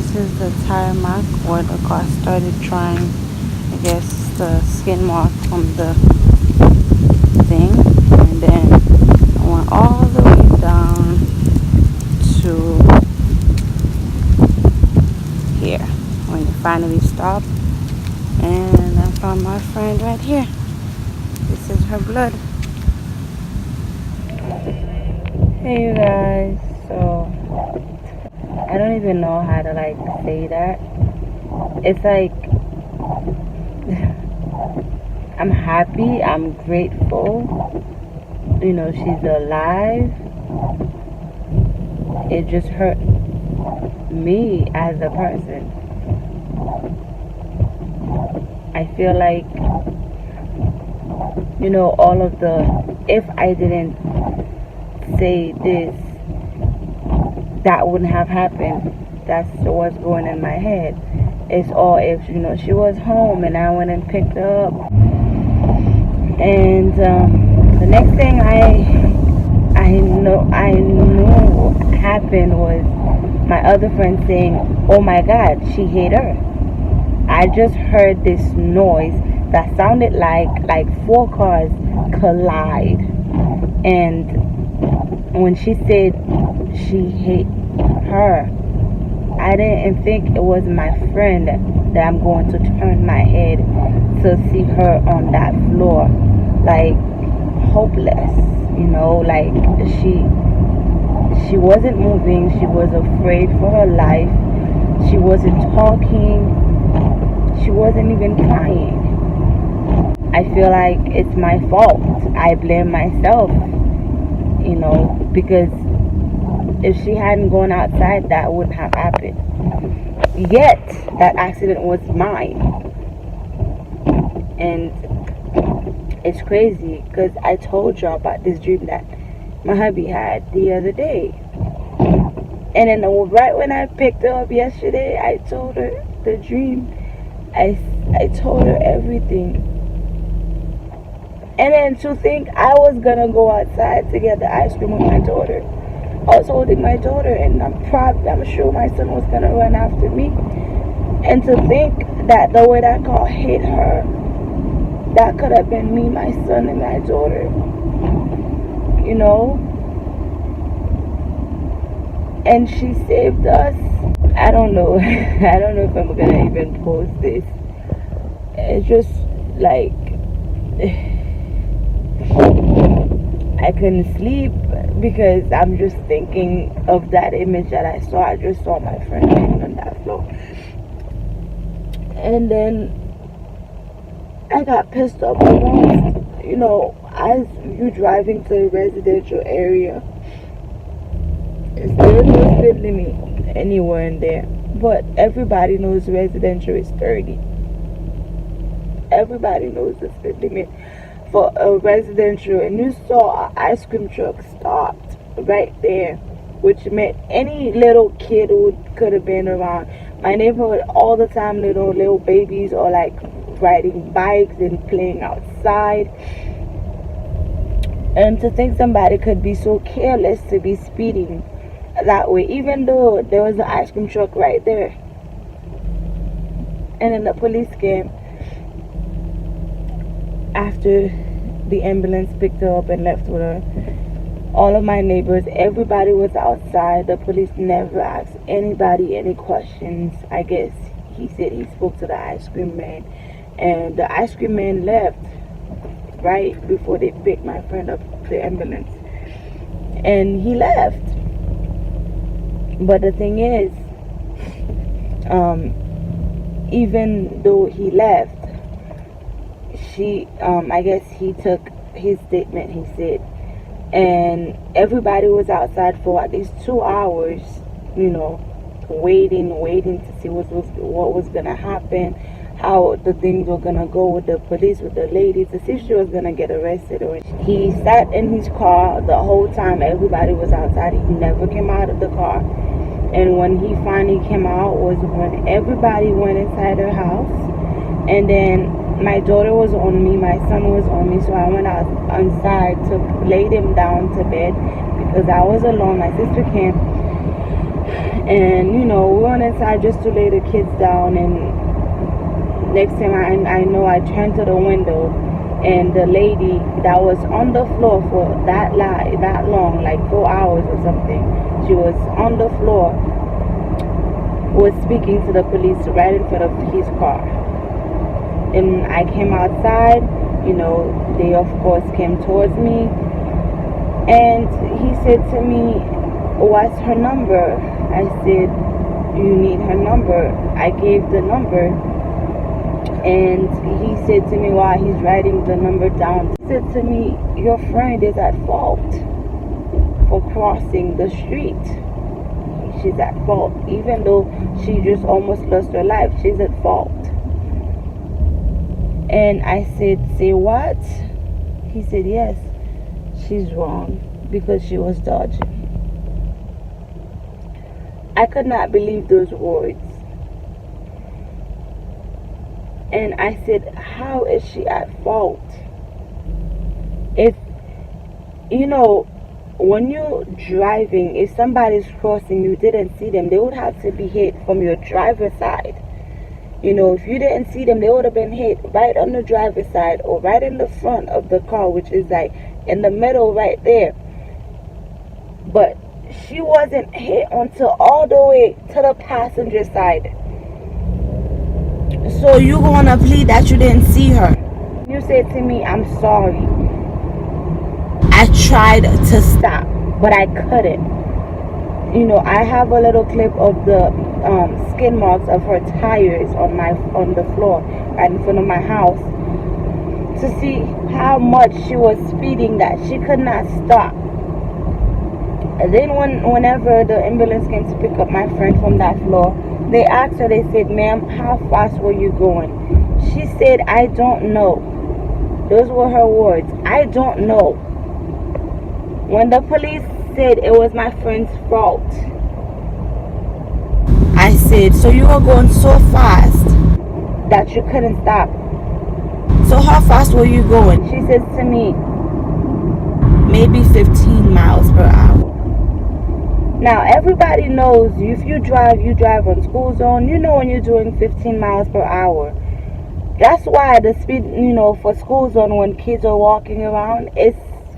This is the tire mark where the car started trying, I guess, the skin mark from the thing. And then I went all the way down to here when it finally stopped. And I found my friend right here. This is her blood. Hey you guys, so I don't even know how to say that. It's like I'm happy, I'm grateful, she's alive. It just hurt me as a person. I feel like, all of if I didn't say this, that wouldn't have happened. That's what's going in my head. It's all if, she was home and I went and picked her up. And the next thing I knew happened was my other friend saying, oh my God, she hit her. I just heard this noise that sounded like 4 cars collide. And when she said she hit her, I didn't think it was my friend that I'm going to turn my head to see her on that floor, hopeless, she wasn't moving. She was afraid for her life. She wasn't talking. She wasn't even crying. I feel like it's my fault. I blame myself, because if she hadn't gone outside, that wouldn't have happened. Yet, that accident was mine. And it's crazy because I told y'all about this dream that my hubby had the other day. And then right when I picked her up yesterday, I told her the dream. I told her everything. And then to think I was gonna go outside to get the ice cream with my daughter. I was holding my daughter, and I'm sure my son was gonna run after me. And to think that the way that car hit her, that could have been me, my son, and my daughter. And she saved us. I don't know. I don't know if I'm gonna even post this. It's just I couldn't sleep because I'm just thinking of that image that I saw. I just saw my friend laying on that floor. And then I got pissed off almost, as you driving to a residential area. There's no speed limit anywhere in there. But everybody knows residential is 30. Everybody knows the speed limit for a residential, and you saw an ice cream truck stopped right there, which meant any little kid who could have been around my neighborhood all the time. Little babies or riding bikes and playing outside. And to think somebody could be so careless to be speeding that way, even though there was an ice cream truck right there. And then the police came after the ambulance picked her up and left with her. All of my neighbors, everybody was outside. The police never asked anybody any questions. I guess he said he spoke to the ice cream man, and the ice cream man left right before they picked my friend up the ambulance, and he left. But the thing is, even though he left, I guess he took his statement, he said, and everybody was outside for at least 2 hours, waiting to see what was gonna happen, how the things were gonna go with the police, with the lady, to see if she was gonna get arrested. Or he sat in his car the whole time everybody was outside. He never came out of the car. And when he finally came out was when everybody went inside her house. And then my daughter was on me, my son was on me, so I went outside to lay them down to bed because I was alone. My sister came And we went inside just to lay the kids down. And next time I know, I turned to the window, and the lady that was on the floor for that long, like 4 hours or something, she was on the floor, was speaking to the police right in front of his car. And I came outside, they of course came towards me, and he said to me, "What's her number?" I said, "You need her number." I gave the number, and he said to me while he's writing the number down, he said to me, "Your friend is at fault for crossing the street. She's at fault. Even though she just almost lost her life, she's at fault." And I said, "Say what?" He said, "Yes, she's wrong because she was dodging." I could not believe those words. And I said, "How is she at fault?" If, when you're driving, if somebody's crossing, you didn't see them, they would have to be hit from your driver's side. If you didn't see them, they would have been hit right on the driver's side or right in the front of the car, which is like in the middle right there. But she wasn't hit until all the way to the passenger side. So you gonna plead that you didn't see her? You said to me, "I'm sorry. I tried to stop, but I couldn't." I have a little clip of the skin marks of her tires on the floor right in front of my house, to see how much she was speeding that she could not stop. And then whenever the ambulance came to pick up my friend from that floor, they asked her, they said, "Ma'am, how fast were you going?" She said, "I don't know." Those were her words. "I don't know." When the police said it was my friend's fault, I said, "So you were going so fast that you couldn't stop? So how fast were you going?" She said to me, "Maybe 15 miles per hour." Now, everybody knows if you drive on school zone, when you're doing 15 miles per hour. That's why the speed, for school zone when kids are walking around, is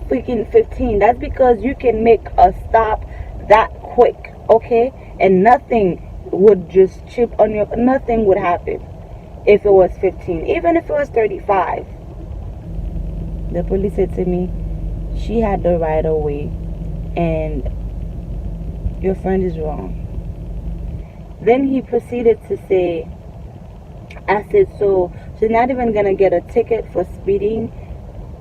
freaking 15. That's because you can make a stop that quick, okay? And nothing would just chip on nothing would happen if it was 15, even if it was 35. The police said to me, "She had the right of way, and your friend is wrong." Then he proceeded to say, I said, "So she's not even gonna get a ticket for speeding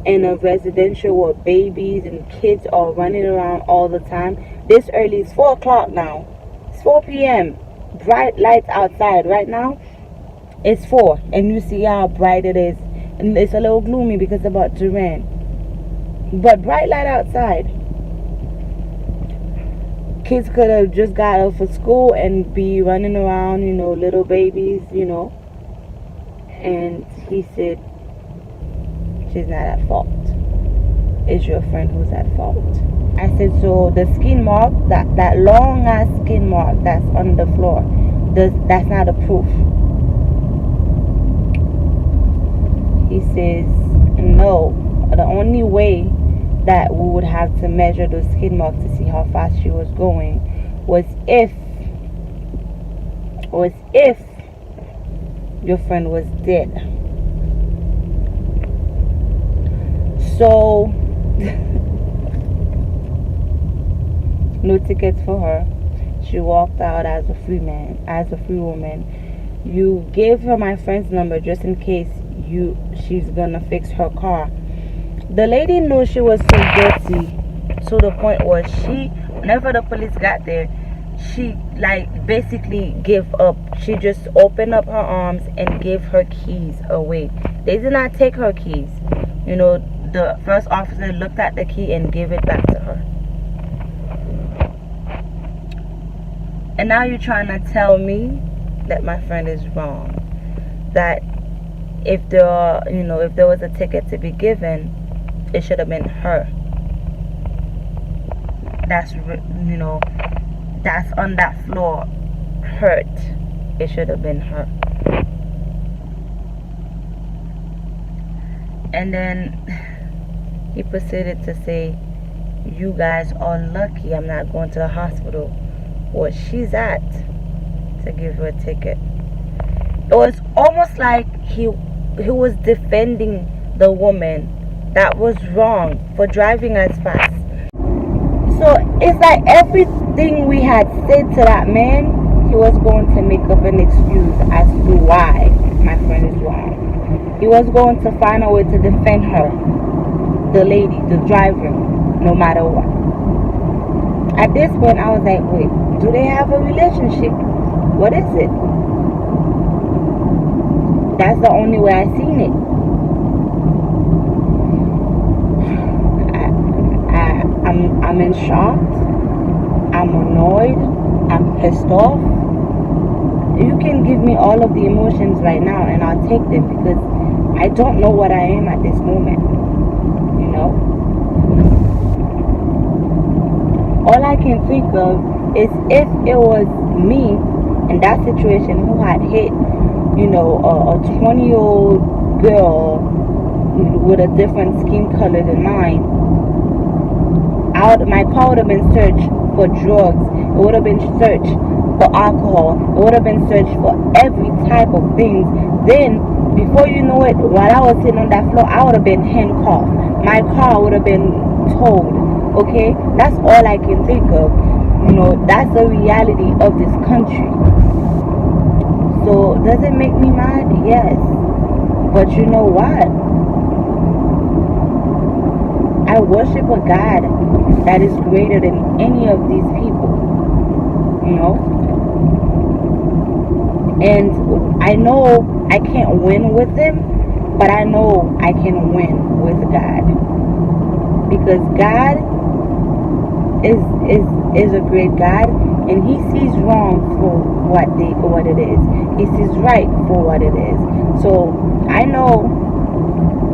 in a residential where babies and kids are running around all the time? This early, it's 4 o'clock now. It's 4 p.m. Bright lights outside right now. It's 4, and you see how bright it is. And it's a little gloomy because it's about to rain. But bright light outside. Kids could have just got off of school and be running around, little babies, And he said, "She's not at fault. It's your friend who's at fault." I said, "So the skin mark, that long ass skin mark that's on the floor, that's not a proof?" He says, "No. The only way that we would have to measure those skin marks to see how fast she was going was if your friend was dead." So no tickets for her. She walked out as a free woman. You gave her my friend's number just in case she's gonna fix her car. The lady knew she was so dirty to the point where whenever the police got there, she basically gave up. She just opened up her arms and gave her keys away. They did not take her keys. The first officer looked at the key and gave it back to her. And now you're trying to tell me that my friend is wrong. That if there was a ticket to be given, it should have been her. that's on that floor hurt. It should have been her. And then he proceeded to say, you guys are lucky I'm not going to the hospital where she's at to give her a ticket. It was almost like he was defending the woman that was wrong for driving as fast. So it's like everything we had said to that man, he was going to make up an excuse as to why my friend is wrong. He was going to find a way to defend her, the lady, the driver, no matter what. At this point, I was like, wait, do they have a relationship? What is it? That's the only way I seen it. I'm in shock. I'm annoyed. I'm pissed off. You can give me all of the emotions right now and I'll take them, because I don't know what I am at this moment. You know? All I can think of is if it was me in that situation who had hit, you know, a 20-year-old girl with a different skin color than mine, my car would have been searched for drugs. It would have been searched for alcohol. It would have been searched for every type of things. Then, before you know it, while I was sitting on that floor, I would have been handcuffed. My car would have been towed. Okay? That's all I can think of. You know, that's the reality of this country. So, does it make me mad? Yes. But you know what? I worship a God that is greater than any of these people. You know? And I know I can't win with them, but I know I can win with God. Because God is a great God, and He sees wrong for what it is. He sees right for what it is. So I know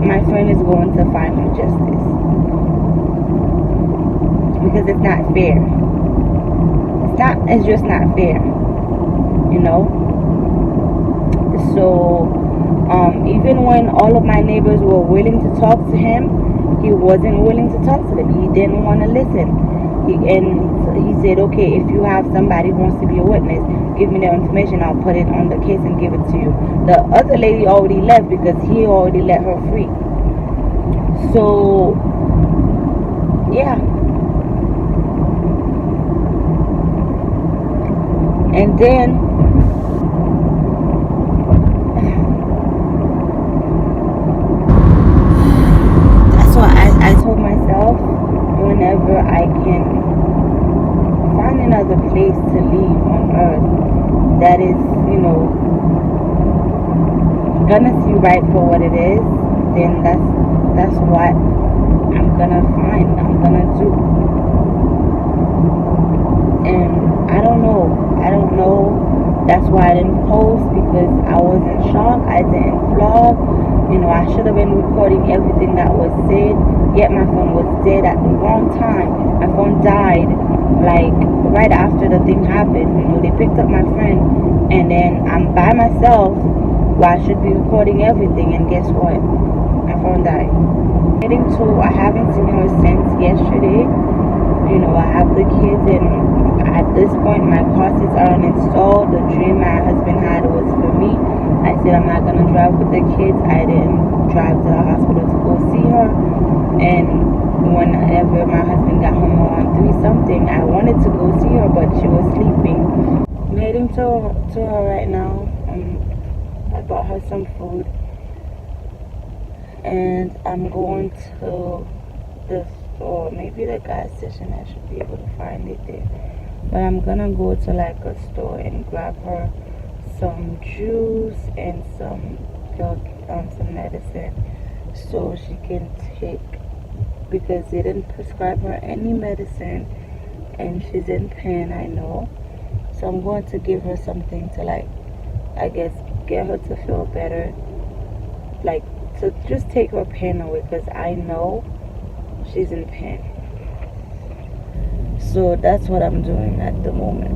my friend is going to find her justice, because it's not fair. It's just not fair, you know. So even when all of my neighbors were willing to talk to him, he wasn't willing to talk to them. He didn't want to listen. He said, okay, if you have somebody who wants to be a witness, give me their information, I'll put it on the case and give it to you. The other lady already left because he already let her free. So yeah. And then that's why I told myself, whenever I can find another place to live on earth that is, you know, gonna see right for what it is, then that's what I'm gonna find, I'm gonna do. And I don't know. That's why I didn't post, because I was in shock. I didn't vlog. You know, I should have been recording everything that was said. Yet my phone was dead at the wrong time. My phone died like right after the thing happened. You know, they picked up my friend, and then I'm by myself while I should be recording everything. And guess what? My phone died. I haven't seen her since yesterday. You know, I have the kids, and at this point my car seats are uninstalled. The dream my husband had was for me. I said I'm not gonna drive with the kids. I didn't drive to the hospital to go see her. And whenever my husband got home around 3 something, I wanted to go see her, but she was sleeping. I'm heading to her right now. I bought her some food, and I'm going to the store, maybe the gas station. I should be able to find it there. But I'm gonna go to like a store and grab her some juice and some medicine so she can take, because they didn't prescribe her any medicine and she's in pain, I know. So I'm going to give her something to, like, I guess get her to feel better, like to just take her pain away, because I know she's in pain. So that's what I'm doing at the moment.